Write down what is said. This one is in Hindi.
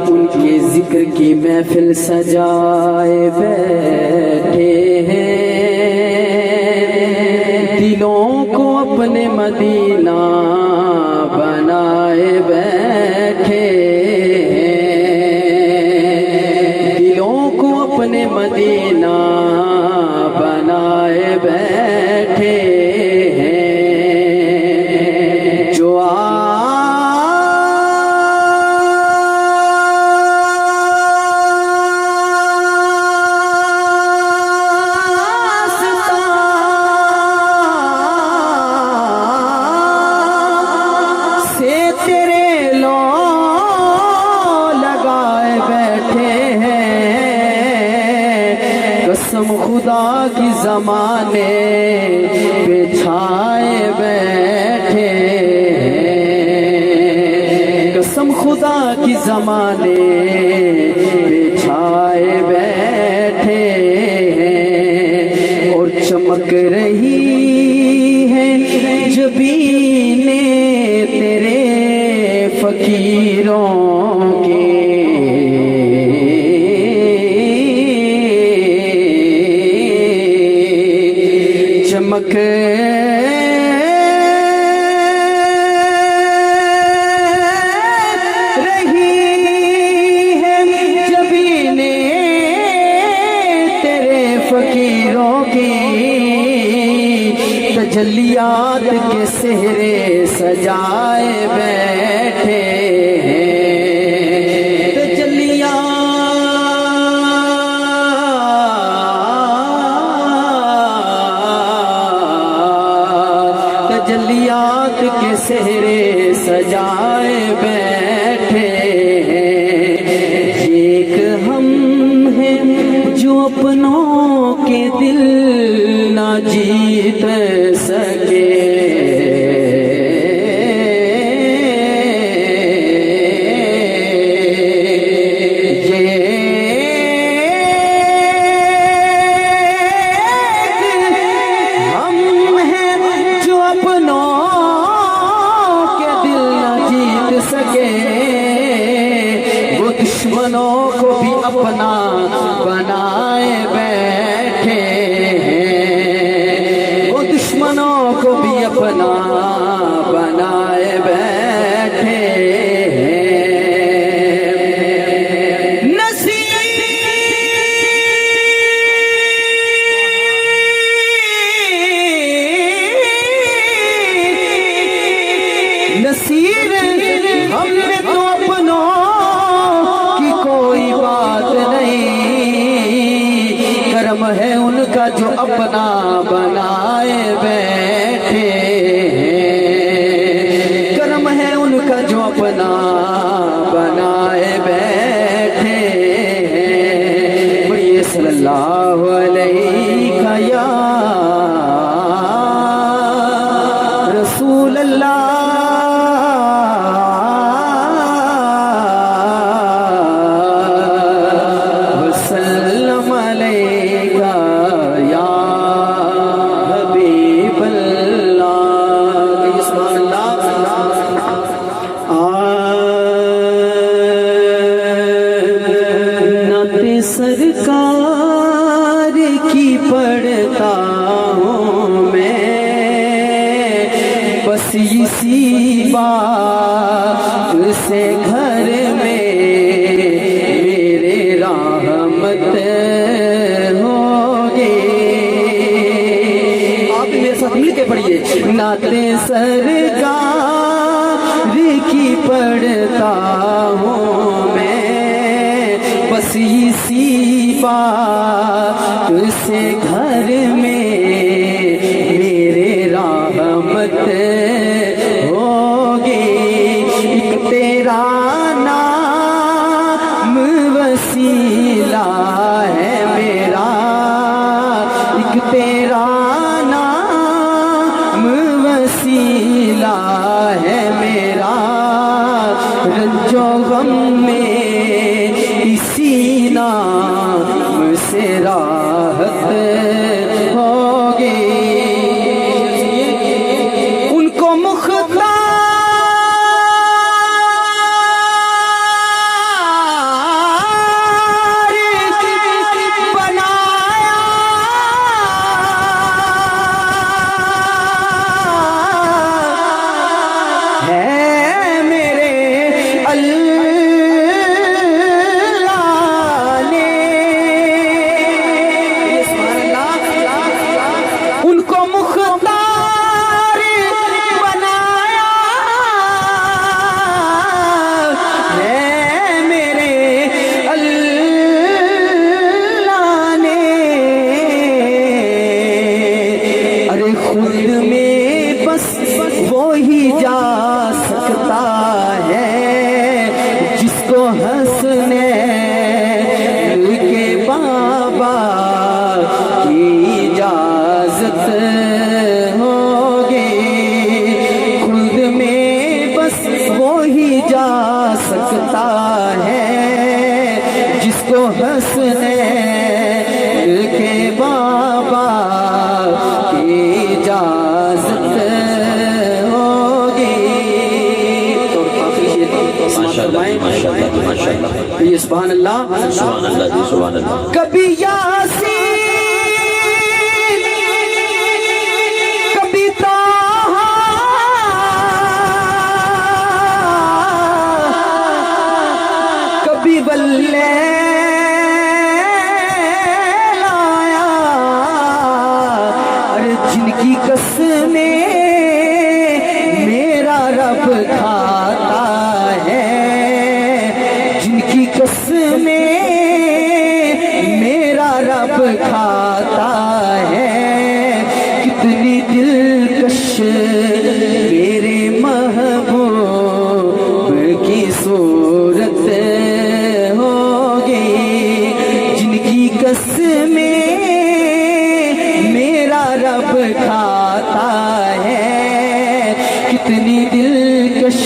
उनके जिक्र की महफिल सजाए बैठे हैं, दिलों को अपने मदीना बनाए बैठे हैं, दिलों को अपने मदीना बनाए बैठे हैं। जो कसम खुदा की ज़माने पे छाए बैठे हैं, कसम खुदा की ज़माने पे छाए बैठे हैं। और चमक रही है जबीने तेरे फकीरों के, चमक रही है जबीने तेरे फकीरों की, तजल्लियात के सेहरे सजाए बैठे तजल्लियात के सेहरे सजाए बैठे हैं। एक हम हैं जो अपनों के दिल ना जीत सके, वो दुश्मनों को भी अपना बनाए बैठे हैं, वो दुश्मनों को भी अपना बनाए बैठे हैं। नसीर हमने तो अपनों की कोई बात नहीं, कर्म है उनका जो अपना बनाए बैठे हैं, कर्म है उनका जो अपना बनाए बैठे हैं। बोलिए सल्लल्लाहु अलैहि या रसूल अल्लाह, सरकार की पढ़ता हूँ मैं, बस इसी बात से घर में मेरे रहमत होगी। आप मेरे साथ मिलके पढ़िए, नाते सरकार की पढ़ता हूँ मैं, बस इसी बात से घर में मेरे रहमत होगी। एक तेरा नाम वसीला है मेरा, एक तेरा नाम वसीला है मेरा, रंजो गम में इसी नाम से राहत होगी। उनको मुख्तार हंसने के बाबा की इजाजत होगी। खुद में बस वो ही जा सकता है जिसको हंसने के बाबा की इजाजत होगी। तो आखिरी शेर माशाअल्लाह, ये सुभान अल्लाह, सुभान अल्लाह, सुभान अल्लाह। कभी यासीन, कभी ताहा, कभी वल्ले लाया। अरे जिनकी कसमें मेरा रब खाता है, जिनकी कसमें मेरा रब खाता है। कितनी दिलकश मेरे महबूब की सूरत होगी। जिनकी कसमें मेरा रब खाता है, कितनी दिलकश